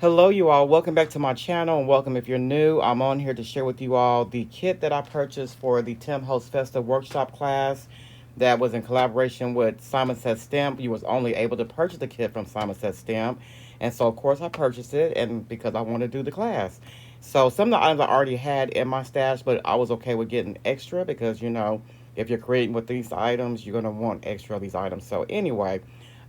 Hello, you all. Welcome back to my channel, and welcome if you're new. I'm on here to share with you all the kit that I purchased for the Tim Holtz Festive workshop class that was in collaboration with Simon Says Stamp. You was only able to purchase the kit from Simon Says Stamp, and so of course I purchased it, and because I wanted to do the class. So some of the items I already had in my stash, but I was okay with getting extra because if you're creating with these items, you're gonna want extra of these items. So anyway,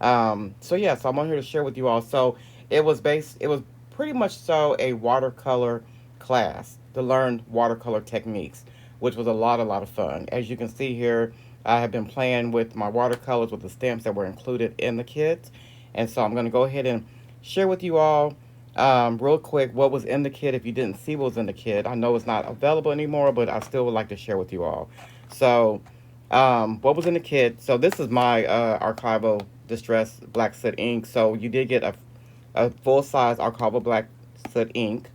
so I'm on here to share with you all. So it was pretty much so a watercolor class to learn watercolor techniques, which was a lot of fun. As you can see here, I have been playing with my watercolors with the stamps that were included in the kit. And so I'm going to go ahead and share with you all real quick what was in the kit if you didn't see what was in the kit. I know it's not available anymore, but I still would like to share with you all. So, what was in the kit? So this is my archival distress black soot ink. So you did get a full-size archival black soot ink.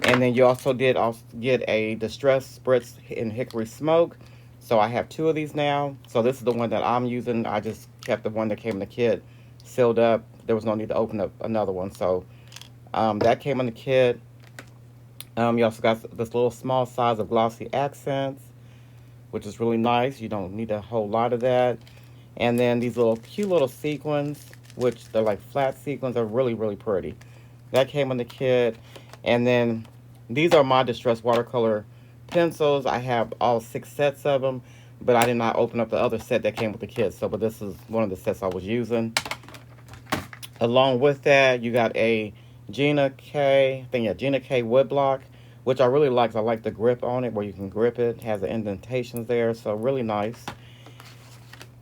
And then you also did also get a distress spritz in hickory smoke. So I have two of these now. So this is the one that I'm using. I just kept the one that came in the kit sealed up. There was no need to open up another one. So that came in the kit. You also got this little small size of glossy accents, which is really nice. You don't need a whole lot of that. And then these little cute little sequins, which they're like flat sequins, are really, really pretty. That came in the kit. And then these are my distress watercolor pencils. I have all 6 sets of them, but I did not open up the other set that came with the kit. So, but this is one of the sets I was using. Along with that, you got a Gina K wood block, which I really like. I like the grip on it, where you can grip it. It has the indentations there, so really nice.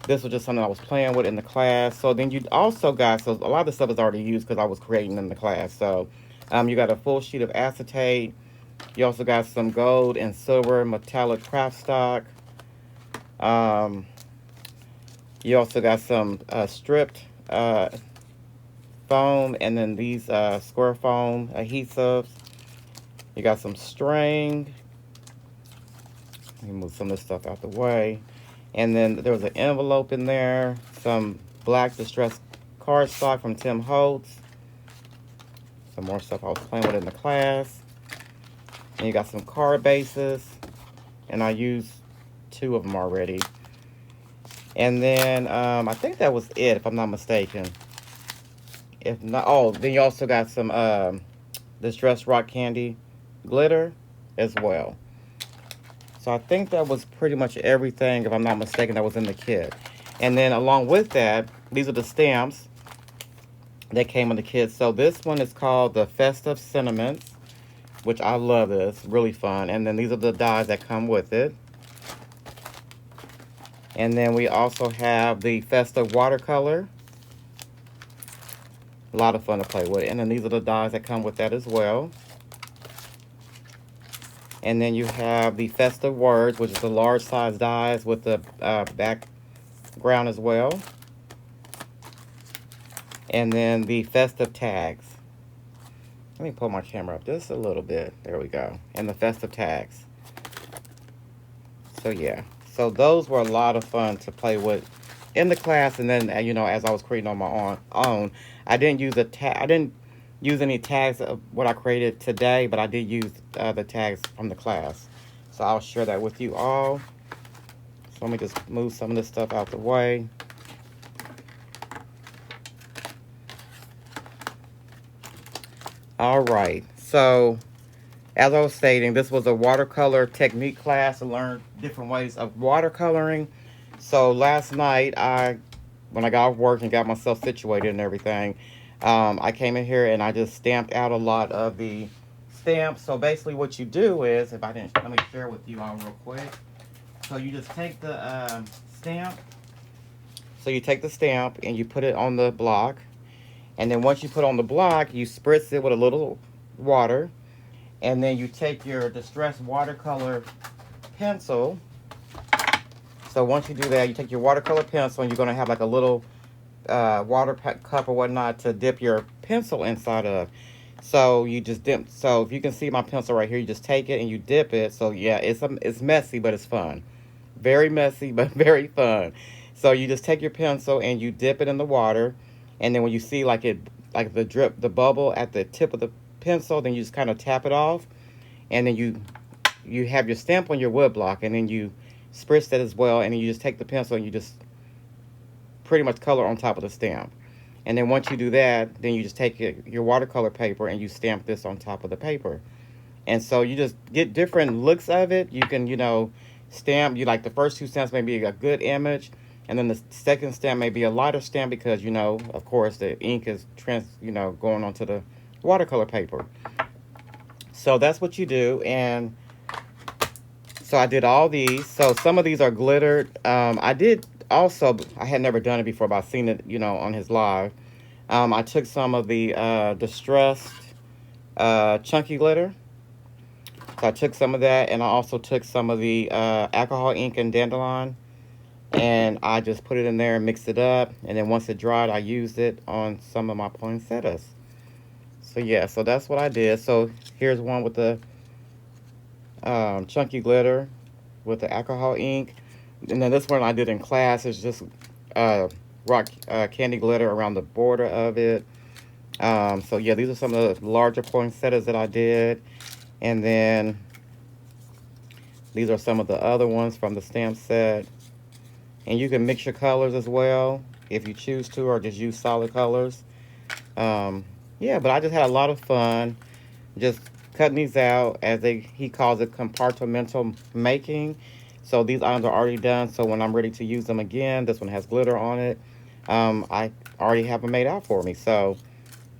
This was just something I was playing with in the class. So then you also got, so a lot of the stuff is already used because I was creating in the class. So you got a full sheet of acetate. You also got some gold and silver metallic craft stock. You also got some stripped foam, and then these square foam adhesives. You got some string. Let me move some of this stuff out the way. And then there was an envelope in there, some black distress cardstock from Tim Holtz. Some more stuff I was playing with in the class. And you got some card bases, and I used 2 of them already. And then I think that was it, if I'm not mistaken. If not, oh, then you also got some distress rock candy glitter as well. So I think that was pretty much everything, if I'm not mistaken, that was in the kit. And then along with that, these are the stamps that came in the kit. So this one is called the Festive Sentiments, which I love this, really fun. And then these are the dies that come with it. And then we also have the Festive Watercolor. A lot of fun to play with. And then these are the dies that come with that as well. And then you have the Festive Words, which is the large size dies with the background as well. And then the Festive Tags. Let me pull my camera up just a little bit. There we go. And the Festive Tags. So yeah. So those were a lot of fun to play with in the class. And then, as I was creating on my own, I didn't use any tags of what I created today, but I did use the tags from the class. So I'll share that with you all. So let me just move some of this stuff out the way. All right, so as I was stating, this was a watercolor technique class to learn different ways of watercoloring. So last night, when I got off work and got myself situated and everything, I came in here and I just stamped out a lot of the stamps. So basically what you do is, let me share with you all real quick. So you just take the stamp. So you take the stamp and you put it on the block. And then once you put on the block, you spritz it with a little water. And then you take your distress watercolor pencil. So once you do that, you take your watercolor pencil and you're going to have like a little water cup or whatnot to dip your pencil inside of. So you just dip. So if you can see my pencil right here, you just take it and you dip it. So yeah, it's messy, but it's fun. Very messy, but very fun. So you just take your pencil and you dip it in the water. And then when you see like it like the drip, the bubble at the tip of the pencil. Then you just kind of tap it off, and then you have your stamp on your wood block, and then you spritz that as well, and then you just take the pencil and you just pretty much color on top of the stamp. And then once you do that, then you just take your watercolor paper and you stamp this on top of the paper. And so you just get different looks of it. You can, stamp, you like the first two stamps may be a good image, and then the second stamp may be a lighter stamp because, of course, the ink is going onto the watercolor paper. So that's what you do. And so I did all these. So some of these are glittered. I did also, I had never done it before, but I've seen it, on his live. I took some of the distressed chunky glitter. So I took some of that, and I also took some of the alcohol ink and dandelion, and I just put it in there and mixed it up. And then once it dried, I used it on some of my poinsettias. So yeah, so that's what I did. So here's one with the chunky glitter with the alcohol ink. And then this one I did in class is just rock candy glitter around the border of it. So yeah, these are some of the larger poinsettias that I did. And then these are some of the other ones from the stamp set. And you can mix your colors as well if you choose to, or just use solid colors. Yeah, but I just had a lot of fun just cutting these out, as he calls it, compartmental making. So these items are already done, so when I'm ready to use them again, this one has glitter on it. I already have them made out for me, so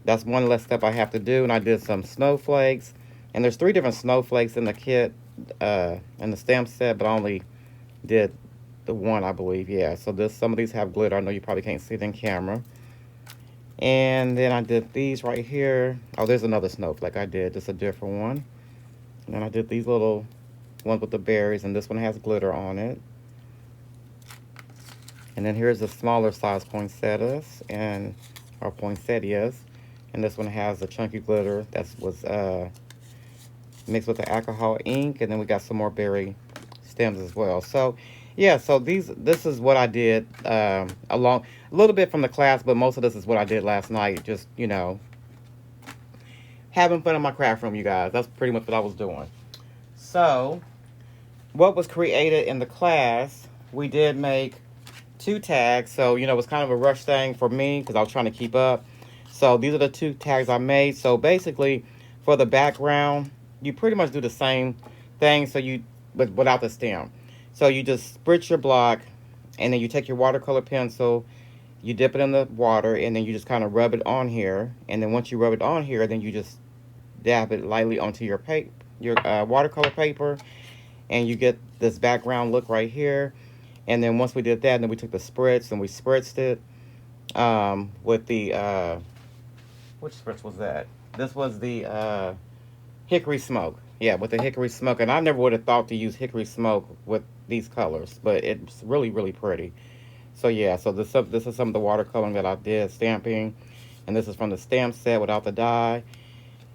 that's one less step I have to do. And I did some snowflakes, and there's 3 different snowflakes in the kit, in the stamp set, but I only did the one, I believe. Yeah, so some of these have glitter. I know you probably can't see it in camera. And then I did these right here. Oh, there's another snowflake I did, just a different one. And then I did these little ones with the berries, and this one has glitter on it. And then here's the smaller size poinsettias, or poinsettias. And this one has the chunky glitter that was mixed with the alcohol ink. And then we got some more berry stems as well. So yeah, so this is what I did a little bit from the class, but most of this is what I did last night. Just, having fun in my craft room, you guys. That's pretty much what I was doing. So what was created in the class, we did make 2 tags. So, it was kind of a rush thing for me because I was trying to keep up. So these are the 2 tags I made. So basically, for the background, you pretty much do the same thing, but without the stem. So you just spritz your block, and then you take your watercolor pencil, you dip it in the water, and then you just kind of rub it on here. And then once you rub it on here, then you just dab it lightly onto your watercolor paper, and you get this background look right here. And then once we did that, then we took the spritz and we spritzed it with the which spritz was that? This was the hickory smoke. Yeah, with the hickory smoke. And I never would have thought to use hickory smoke with these colors, but it's really, really pretty. So yeah, so this is some of the watercoloring that I did, stamping. And this is from the stamp set without the die.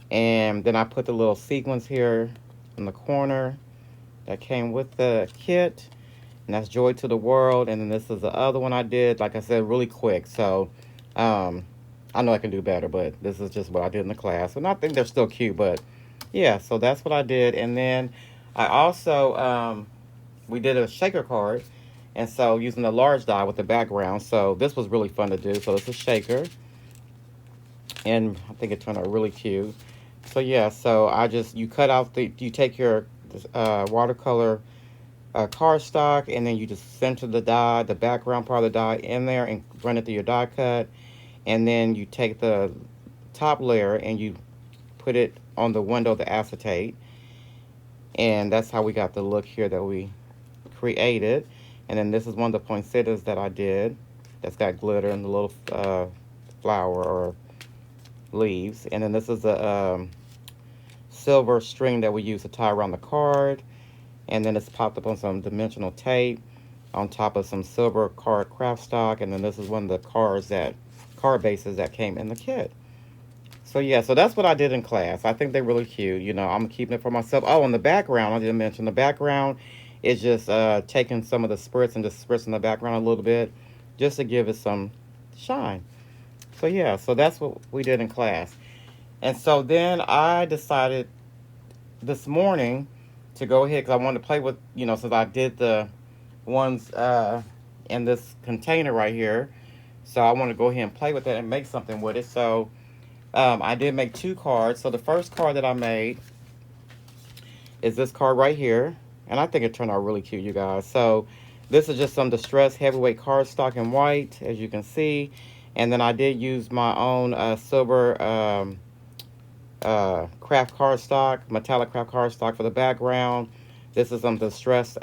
And then I put the little sequins here in the corner that came with the kit. And that's Joy to the World. And then this is the other one I did, like I said, really quick. So I know I can do better, but this is just what I did in the class. And I think they're still cute, but yeah, so that's what I did. And then I also, we did a shaker card. And so using the large die with the background. So this was really fun to do. So it's a shaker. And I think it turned out really cute. So yeah, so you cut out you take your watercolor cardstock, and then you just center the die, the background part of the die in there, and run it through your die cut. And then you take the top layer and you put it on the window of the acetate. And that's how we got the look here that we created. And then this is one of the poinsettias that I did that's got glitter and the little flower or leaves. And then this is a silver string that we use to tie around the card. And then it's popped up on some dimensional tape on top of some silver card craft stock. And then this is one of the card bases that came in the kit. So yeah, so that's what I did in class. I think they're really cute. I'm keeping it for myself. Oh, and the background, I didn't mention. The background is just taking some of the spritz and just spritzing the background a little bit just to give it some shine. So yeah, so that's what we did in class. And so then I decided this morning to go ahead because I wanted to play with, since I did the ones in this container right here. So I want to go ahead and play with it and make something with it. So I did make two cards. So the first card that I made is this card right here. And I think it turned out really cute, you guys. So this is just some distressed heavyweight cardstock in white, as you can see. And then I did use my own silver craft cardstock, metallic craft cardstock for the background. This is some distressed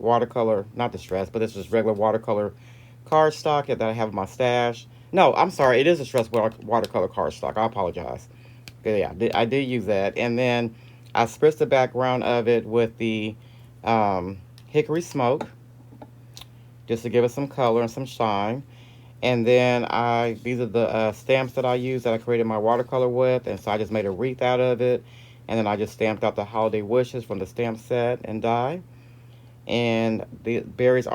watercolor, not distressed, but this is regular watercolor cardstock that I have in my stash. No, I'm sorry, it is distressed watercolor cardstock. I apologize. Yeah, I did use that. And then I spritzed the background of it with the hickory smoke, just to give it some color and some shine. And then these are the stamps that I use that I created my watercolor with. And so I just made a wreath out of it. And then I just stamped out the holiday wishes from the stamp set and die. And the berries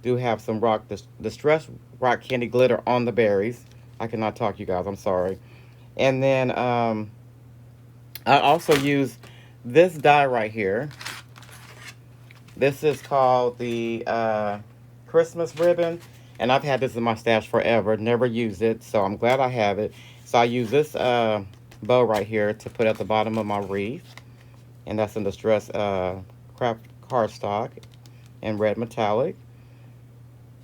do have some distressed rock candy glitter on the berries. I cannot talk, you guys. I'm sorry. And then I also use this die right here. This is called the Christmas ribbon. And I've had this in my stash forever. Never used it. So I'm glad I have it. So I use this bow right here to put at the bottom of my wreath. And that's in distressed craft cardstock in red metallic.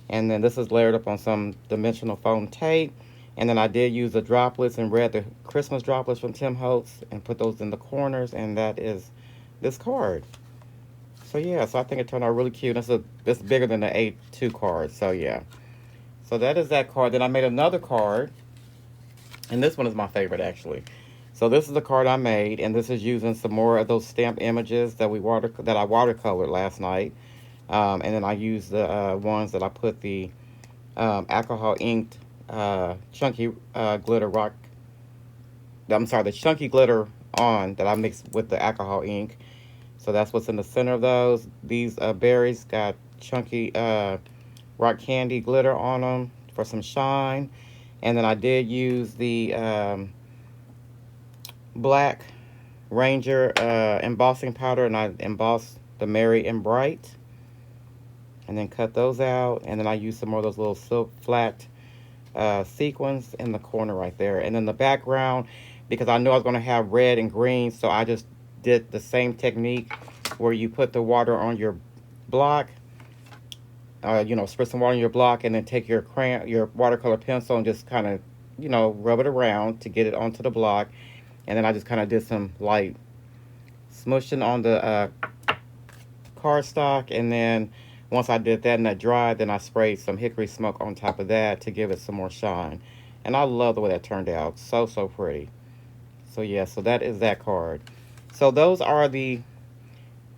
And then this is layered up on some dimensional foam tape. And then I did use the droplets in red, the Christmas droplets from Tim Holtz, and put those in the corners. And that is this card. So yeah, so I think it turned out really cute. It's bigger than the A2 card. So yeah. So that is that card. Then I made another card. And this one is my favorite, actually. So this is the card I made. And this is using some more of those stamp images that I watercolored last night. And then I used the ones that I put the alcohol inked chunky glitter rock. I'm sorry, the chunky glitter on that I mixed with the alcohol ink. So that's what's in the center of those. These berries got chunky rock candy glitter on them for some shine. And then I did use the Black Ranger embossing powder, and I embossed the Merry and Bright. And then cut those out. And then I used some more of those little silk flat sequins in the corner right there. And then the background, because I knew I was going to have red and green, so I just did the same technique where you put the water on your block, spritz some water on your block, and then take your watercolor pencil and just kind of, rub it around to get it onto the block. And then I just kind of did some light smushing on the cardstock. And then once I did that and that dried, then I sprayed some hickory smoke on top of that to give it some more shine. And I love the way that turned out. So, so pretty. So yeah, so that is that card. So those are the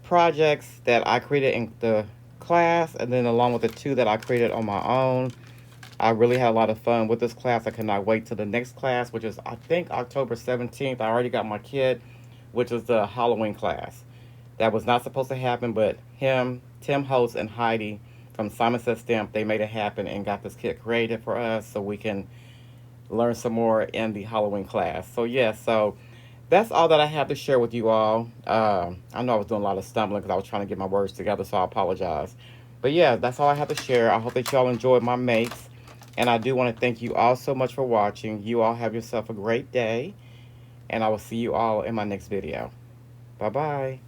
projects that I created in the class, and then along with the two that I created on my own. I really had a lot of fun with this class. I cannot wait till the next class, which is, I think, October 17th. I already got my kit, which is the Halloween class. That was not supposed to happen, but Tim Holtz, and Heidi from Simon Says Stamp, they made it happen and got this kit created for us so we can learn some more in the Halloween class. So yeah, so that's all that I have to share with you all. I know I was doing a lot of stumbling because I was trying to get my words together, so I apologize. But yeah, that's all I have to share. I hope that y'all enjoyed my makes. And I do want to thank you all so much for watching. You all have yourself a great day. And I will see you all in my next video. Bye-bye.